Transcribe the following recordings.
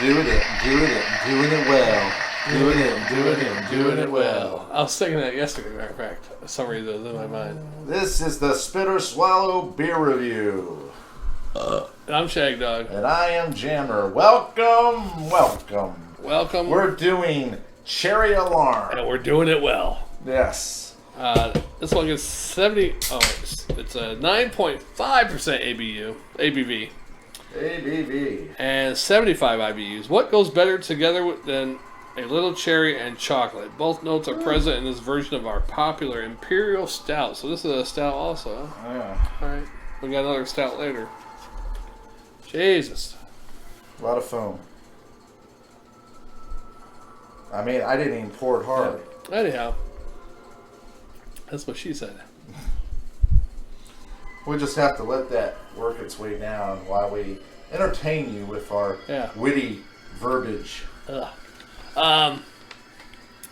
Doing it well. Doing it well. I was singing that yesterday, matter of fact. For some reason it was in my mind. This is the Spitter Swallow Beer Review. And I'm Shagdog. And I am Jammer. Welcome. We're doing Cherry Alarm. and we're doing it well. Yes. This one gets 70. Oh, it's a 9.5% ABV and 75 IBUs. What goes better together than a little cherry and chocolate? Both notes are present in this version of our popular Imperial Stout. So this is a stout also. Huh? Yeah. All right, we got another stout later. Jesus. A lot of foam. I mean, I didn't even pour it hard. Yeah. Anyhow, that's what she said. We'll just have to let that work its way down while we entertain you with our witty verbiage. Yeah,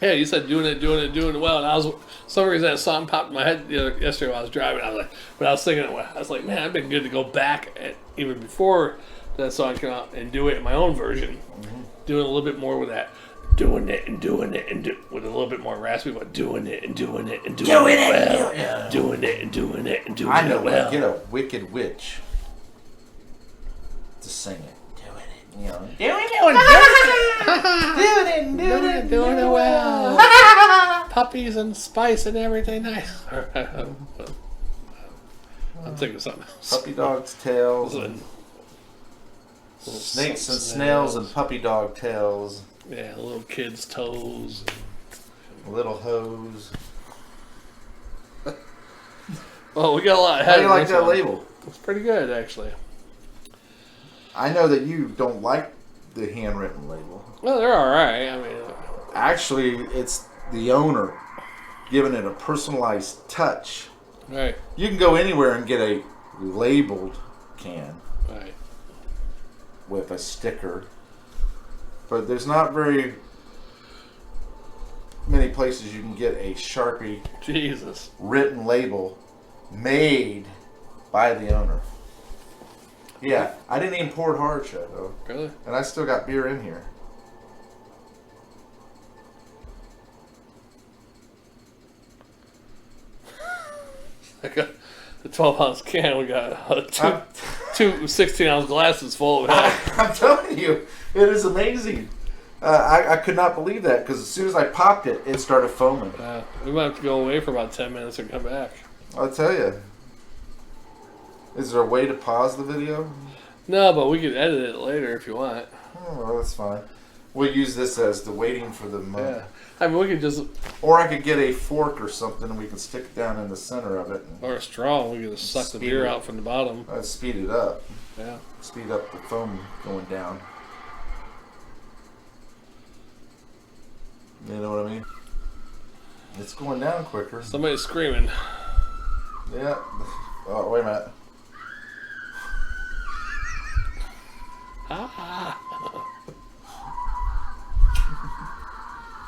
you said doing it well, and I was, for some reason that song popped in my head yesterday while I was driving. I was singing it. I was like, man, I've been good to go back even before that song came out and do it in my own version, doing a little bit more with that. Doing it with a little bit more raspy, but doing it well. Doing it well. I know, get a wicked witch to sing it. Doing it well. Puppies and spice and everything nice. I'm thinking of something else. Puppy dog's tails, and snakes and snails and puppy dog tails. Yeah, little kids' toes. Little hose. Well, we got a lot. How do you like that label? It's pretty good, actually. I know that you don't like the handwritten label. Well, they're all right. I mean, actually, it's the owner giving it a personalized touch. Right. You can go anywhere and get a labeled can. Right. With a sticker. But there's not very many places you can get a Sharpie written label made by the owner. Yeah, I didn't even pour it hard, Shadow. Really? And I still got beer in here. I got the 12-ounce can. We got two 16-ounce glasses full of it. I'm telling you, it is amazing. I could not believe that because as soon as I popped it, it started foaming. We might have to go away for about 10 minutes and come back. I'll tell you. Is there a way to pause the video? No, but we could edit it later if you want. Oh, well, that's fine. We'll use this as the waiting for the moment. Yeah. I mean, we could just... Or I could get a fork or something and we can stick it down in the center of it. Or a straw. We could just suck the beer out from the bottom. I'd speed it up. Yeah. Speed up the foam going down. You know what I mean? It's going down quicker. Somebody's screaming. Yeah. Oh, wait a minute.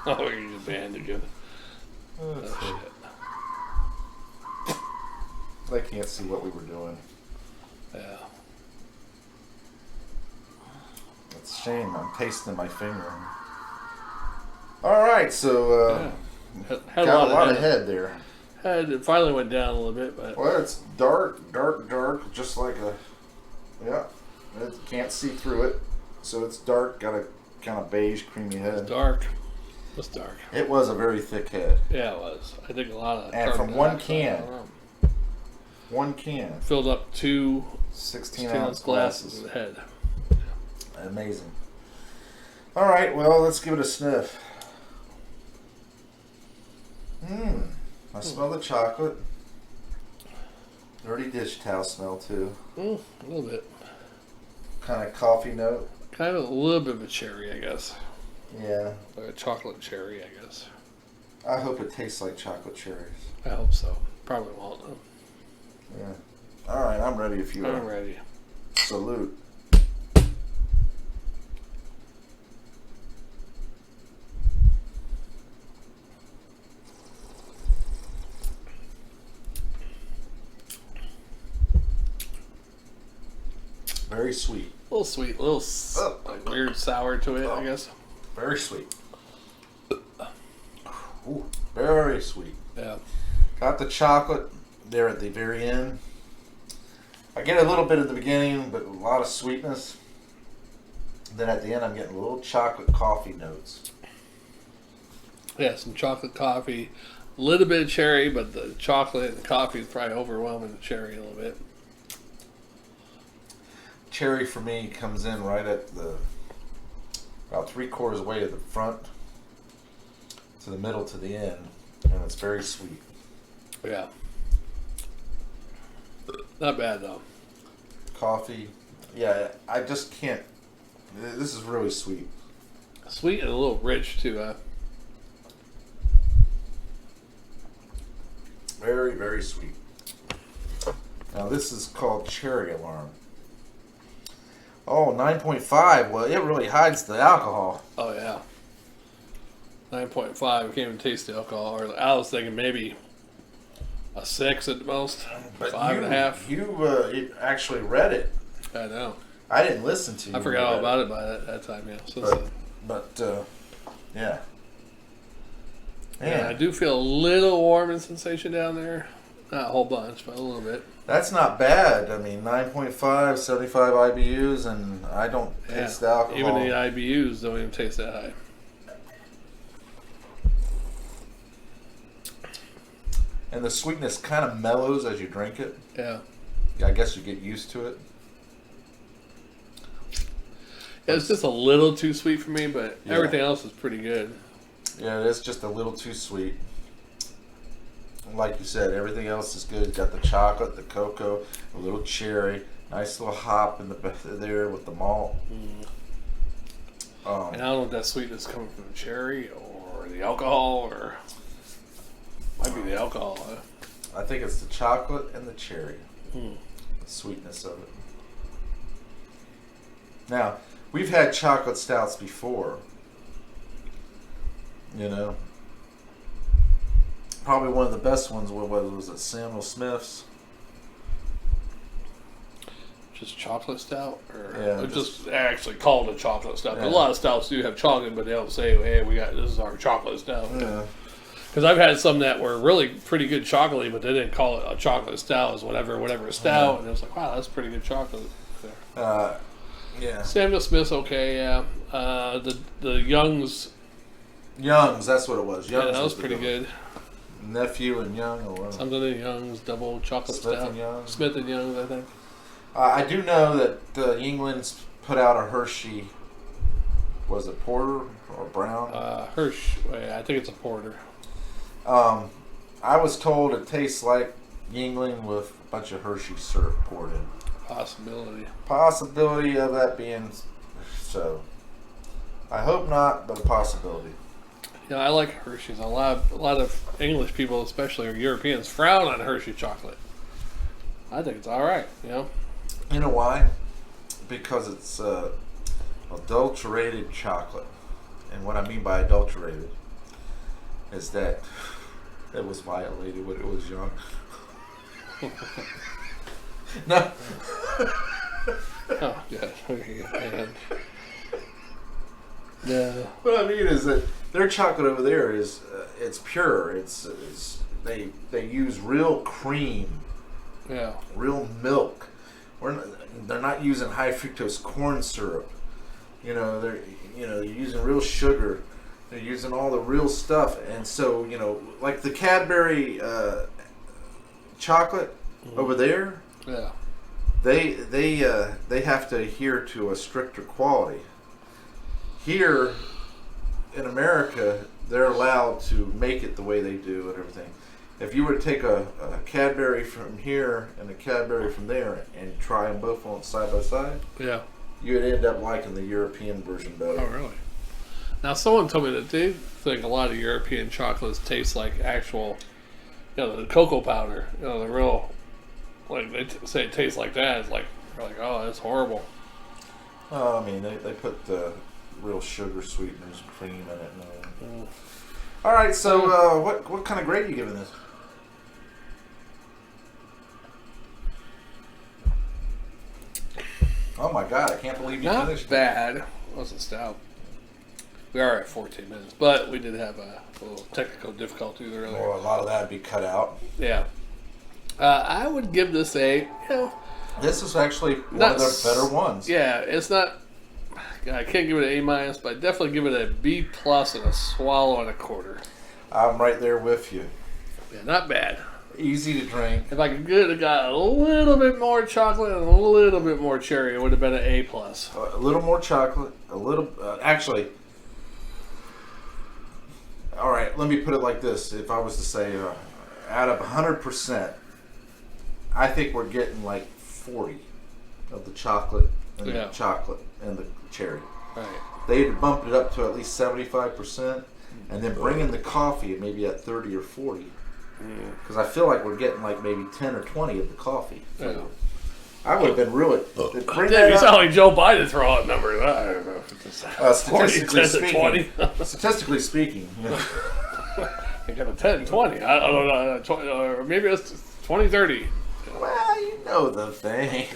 Oh, you just banned again. Oh, shit. They can't see what we were doing. Yeah. It's a shame. I'm pasting my finger. Alright, so had got a lot of head there. It finally went down a little bit, but... Well, it's dark, just like a... Yeah. It can't see through it. So it's dark, got a kind of beige, creamy head. It's dark. It was dark. It was a very thick head. Yeah, it was. I think a lot of... And from one can. Filled up two 16-ounce glasses of head. Amazing. Alright, well, let's give it a sniff. I smell the chocolate. Dirty dish towel smell, too. A little bit. Kind of coffee note. Kind of a little bit of a cherry, I guess. Yeah. Like a chocolate cherry, I guess. I hope it tastes like chocolate cherries. I hope so. Probably won't, though. Yeah. Alright, I'm ready if you are. I'm ready. Salute. Very sweet. little sweet, like weird sour to it, I guess. Very sweet. Ooh, very sweet. Yeah. Got the chocolate there at the very end. I get a little bit at the beginning, but a lot of sweetness. Then at the end, I'm getting little chocolate coffee notes. Yeah, some chocolate coffee, a little bit of cherry, but the chocolate and the coffee is probably overwhelming the cherry a little bit. Cherry for me comes in right at the about 3/4 way to the front, to the middle, to the end, and it's very sweet. Yeah. Not bad though. Coffee, yeah, I just can't. This is really sweet. Sweet and a little rich too. Very, very sweet. Now this is called Cherry Alarm. Oh, 9.5. Well, it really hides the alcohol. Oh yeah. 9.5. I can't even taste the alcohol. Or I was thinking maybe a 6 at the most. But 5.5. You actually read it. I know. I didn't listen to you. I forgot all about it by that time. Yeah. So yeah. Yeah, I do feel a little warm and sensation down there. Not a whole bunch, but a little bit. That's not bad. I mean, 9.5, 75 IBUs, and I don't taste the alcohol. Even the IBUs don't even taste that high. And the sweetness kind of mellows as you drink it. Yeah. I guess you get used to it. Yeah, it's just a little too sweet for me, but everything else is pretty good. Yeah, it is just a little too sweet. Like you said, everything else is good. Got the chocolate, the cocoa, a little cherry, nice little hop in there with the malt. And I don't know if that sweetness is coming from the cherry or the alcohol, or might be the alcohol. I think it's the chocolate and the cherry. The sweetness of it. Now, we've had chocolate stouts before. You know, probably one of the best ones was at Samuel Smith's. Just chocolate stout, or yeah, just actually called a chocolate stout. Yeah. A lot of stouts do have chocolate, but they don't say, "Hey, this is our chocolate stout." Yeah. Because I've had some that were really pretty good chocolatey, but they didn't call it a chocolate stout. It was whatever stout, and it was like, wow, that's pretty good chocolate there. Yeah. Samuel Smith's okay. Yeah. The Young's, that's what it was. Young's, yeah, that was pretty good. Nephew and Young, or whatever. Something in Young's double chocolate Smith stout. And Young. Smith and Young's, I think. I do know that England's put out a Hershey. Was it porter or brown? I think it's a porter. I was told it tastes like Yingling with a bunch of Hershey syrup poured in. Possibility of that being so. I hope not, but a possibility. Yeah, I like Hershey's. A lot of English people, especially, or Europeans, frown on Hershey chocolate. I think it's all right. You know. You know why? Because it's adulterated chocolate, and what I mean by adulterated is that it was violated when it was young. No. Oh, yeah. Yeah. What I mean is that their chocolate over there is it's pure. They use real cream. Yeah. Real milk. They're not using high fructose corn syrup. They're using real sugar. They're using all the real stuff, and so like the Cadbury chocolate over there. Yeah. They have to adhere to a stricter quality. Here in America, they're allowed to make it the way they do and everything. If you were to take a Cadbury from here and a Cadbury from there and try them both on side by side, yeah, you would end up liking the European version better. Oh, really? Now, someone told me that they think a lot of European chocolates taste like actual, the cocoa powder. The real, like they say it tastes like that. It's like, they're like, oh, that's horrible. I mean, they put the real sugar sweeteners, cream in it. And all right, so what kind of grade are you giving this? I'm my God, I can't believe you Not finished. bad. It wasn't stout. We are at 14 minutes, but we did have a little technical difficulties earlier. Well, a lot of that would be cut out. Yeah. I would give this This is actually one of the better ones. Yeah, it's not. I can't give it an A-, but I'd definitely give it a B+ and a swallow and a quarter. I'm right there with you. Yeah, not bad. Easy to drink. If I could have got a little bit more chocolate and a little bit more cherry, it would have been an A+. A little more chocolate. A little. Actually. All right, let me put it like this. If I was to say, out of 100%, I think we're getting like 40 of the chocolate and the chocolate and the cherry. Right. They bumped it up to at least 75%, and then bring in the coffee maybe at 30 or 40. Because I feel like we're getting like maybe 10 or 20 of the coffee. Yeah. I would have been really. You sound like Joe Biden throw out numbers. I don't know if it's 40, 10 statistically speaking. I got a 10, 20. I don't know. 20, or maybe it's 20, 30. Well, you know the thing.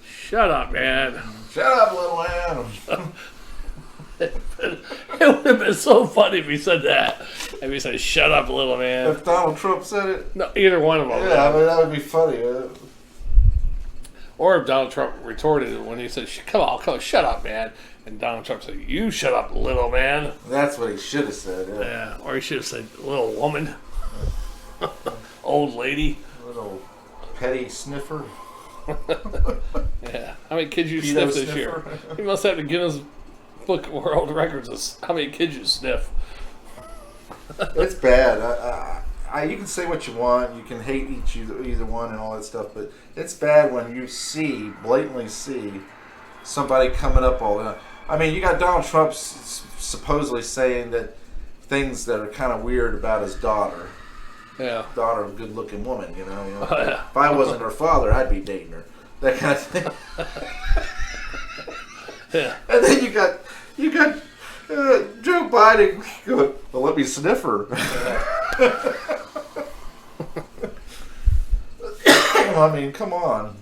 Shut up, man. Shut up, little Adam. It would have been so funny if he said that. If he said, "Shut up, little man." If Donald Trump said it. No, either one of them. Yeah, I mean, that would be funny. Or if Donald Trump retorted when he said, come on, shut up, man. And Donald Trump said, "You shut up, little man." That's what he should have said. Yeah, or he should have said, "Little woman." Old lady. Little petty sniffer. Yeah. How many kids you sniffed this year? You must have the Guinness Book of World Records of how many kids you sniff. It's bad. You can say what you want. You can hate either one and all that stuff, but it's bad when you blatantly see somebody coming up all the time. I mean, you got Donald Trump supposedly saying that things that are kind of weird about his daughter. Yeah. Daughter of a good-looking woman, you know. Oh, yeah. If I wasn't her father, I'd be dating her. That kind of thing. Yeah. And then you got Joe Biden going, "Well, let me sniff her." I mean, come on.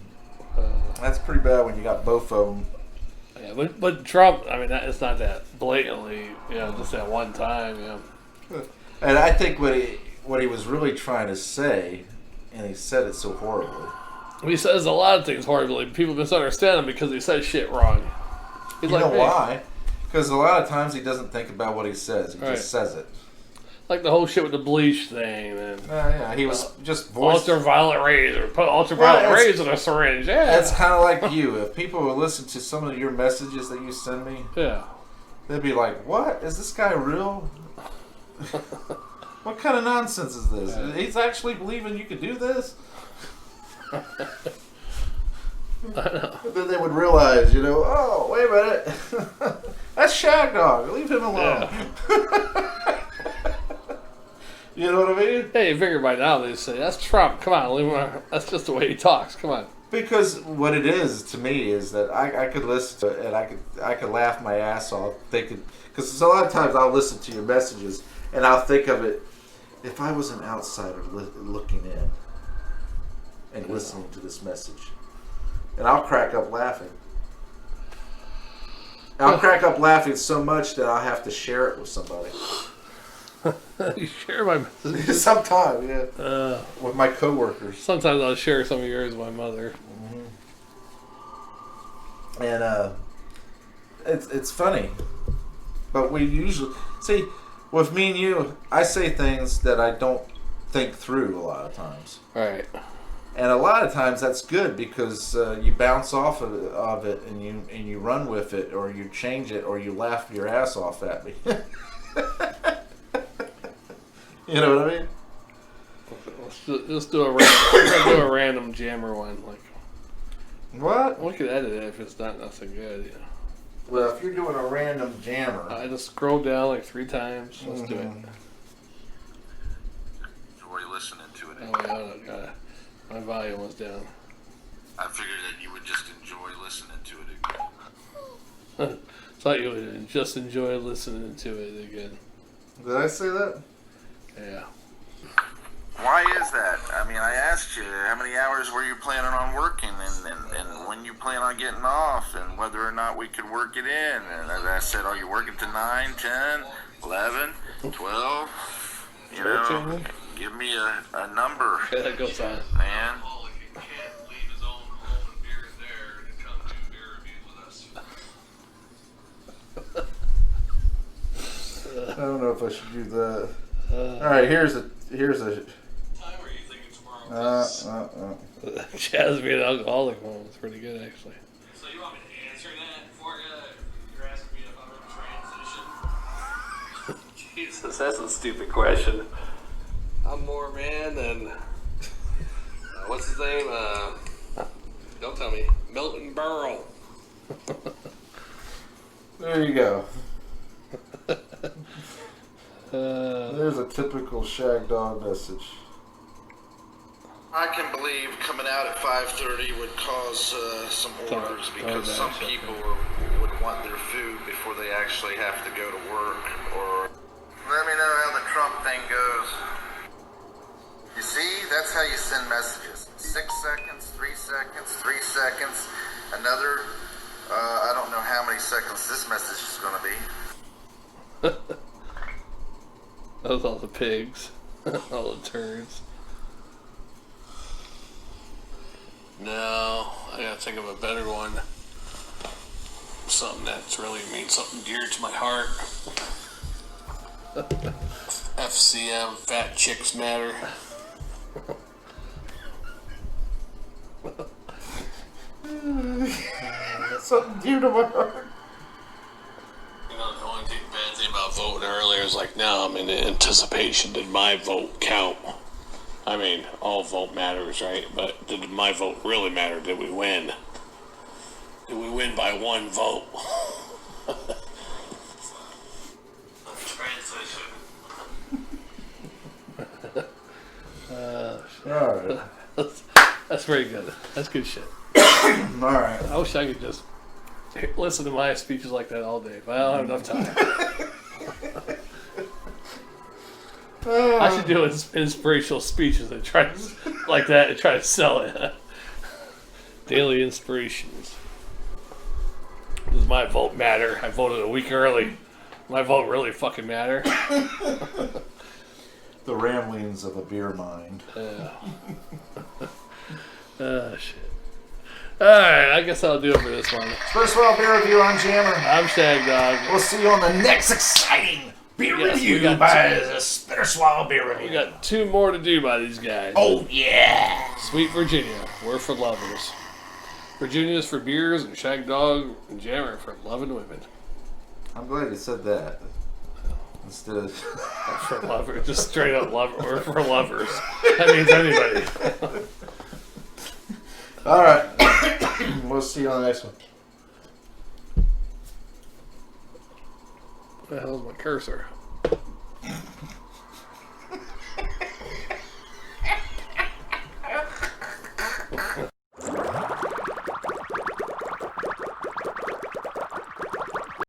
That's pretty bad when you got both of them. Yeah, but Trump, I mean, it's not that blatantly, just that one time, And I think what he was really trying to say, and he said it so horribly. He says a lot of things horribly. People misunderstand him because he says shit wrong. You know why? Because a lot of times he doesn't think about what he says. He just says it. Like the whole shit with the bleach thing. And, yeah, he was just voiced. Ultraviolet rays, or put ultraviolet rays in a syringe. Yeah. That's kind of like you. If people would listen to some of your messages that you send me, they'd be like, "What? Is this guy real? What kind of nonsense is this? He's actually believing you could do this?" I know. Then they would realize, oh, wait a minute. That's Shagdog. Leave him alone. Yeah. You know what I mean? Hey, you figure by now they say, "That's Trump. Come on, leave him alone. That's just the way he talks. Come on." Because what it is to me is that I could listen to it and I could laugh my ass off thinking, because a lot of times I'll listen to your messages and I'll think of it, if I was an outsider looking in and listening to this message. And I'll crack up laughing. I'll crack up laughing so much that I'll have to share it with somebody. You share my messages? Sometimes, yeah. With my coworkers. Sometimes I'll share some of yours with my mother. Mm-hmm. And it's funny. But we usually... See, with me and you, I say things that I don't think through a lot of times. Right. And a lot of times that's good because you bounce off of it and you run with it, or you change it, or you laugh your ass off at me. You know what I mean? Let's do a random jammer one. Like, what? We could edit it if it's not nothing good. Well, if you're doing a random jammer, I just scroll down like 3 times. Let's do it. Enjoy listening to it. Oh yeah, got it. My volume was down. I figured that you would just enjoy listening to it again. Thought you would just enjoy listening to it again. Did I say that? Yeah. Why is that? I mean, I asked you how many hours were you planning on working, and when you plan on getting off and whether or not we could work it in. And I said, are you working to 9, 10, 11, 12? You know, give me a number. Okay, that goes on. Man. I don't know if I should do that. All right, here's a. Time are you thinking tomorrow? Chaz being an alcoholic one was pretty good, actually. So you want me to answer that for you? You're asking me if I'm in transition. Jesus, that's a stupid question. I'm more man than what's his name? Don't tell me. Milton Berle. There you go. There's a typical Shagdog message. I can believe coming out at 5:30 would cause some orders because some people would want their food before they actually have to go to work. Or let me know how the Trump thing goes. You see, that's how you send messages. 6 seconds, 3 seconds, 3 seconds, another. I don't know how many seconds this message is going to be. That was all the pigs. All the turds. No, I gotta think of a better one. Something that's really means something dear to my heart. FCM, Fat Chicks Matter. Something dear to my heart. You know, the only bad thing about voting earlier is like, now I'm in anticipation. Did my vote count? I mean, all vote matters, right? But did my vote really matter? Did we win? Did we win by one vote? Transition. Alright. That's very good. That's good shit. Alright. I wish I could just listen to my speeches like that all day, but I don't have enough time. I should do inspirational speeches and try like that and try to sell it. Daily inspirations. Does my vote matter? I voted a week early. My vote really fucking matter? The ramblings of a beer mind. Shit. Alright, I guess I'll do it for this one. First of all, beer review on Jammer. I'm Shagdog. We'll see you on the next exciting beer review by the Spitter Swallow Beer Review. We got 2 more to do by these guys. Oh, yeah. Sweet Virginia, we're for lovers. Virginia's for beers, and Shagdog and Jammer for loving women. I'm glad you said that. Instead of... For lovers, just straight up lover. We're for lovers. That means anybody. All right. We'll see you on the next one. What the hell is my cursor?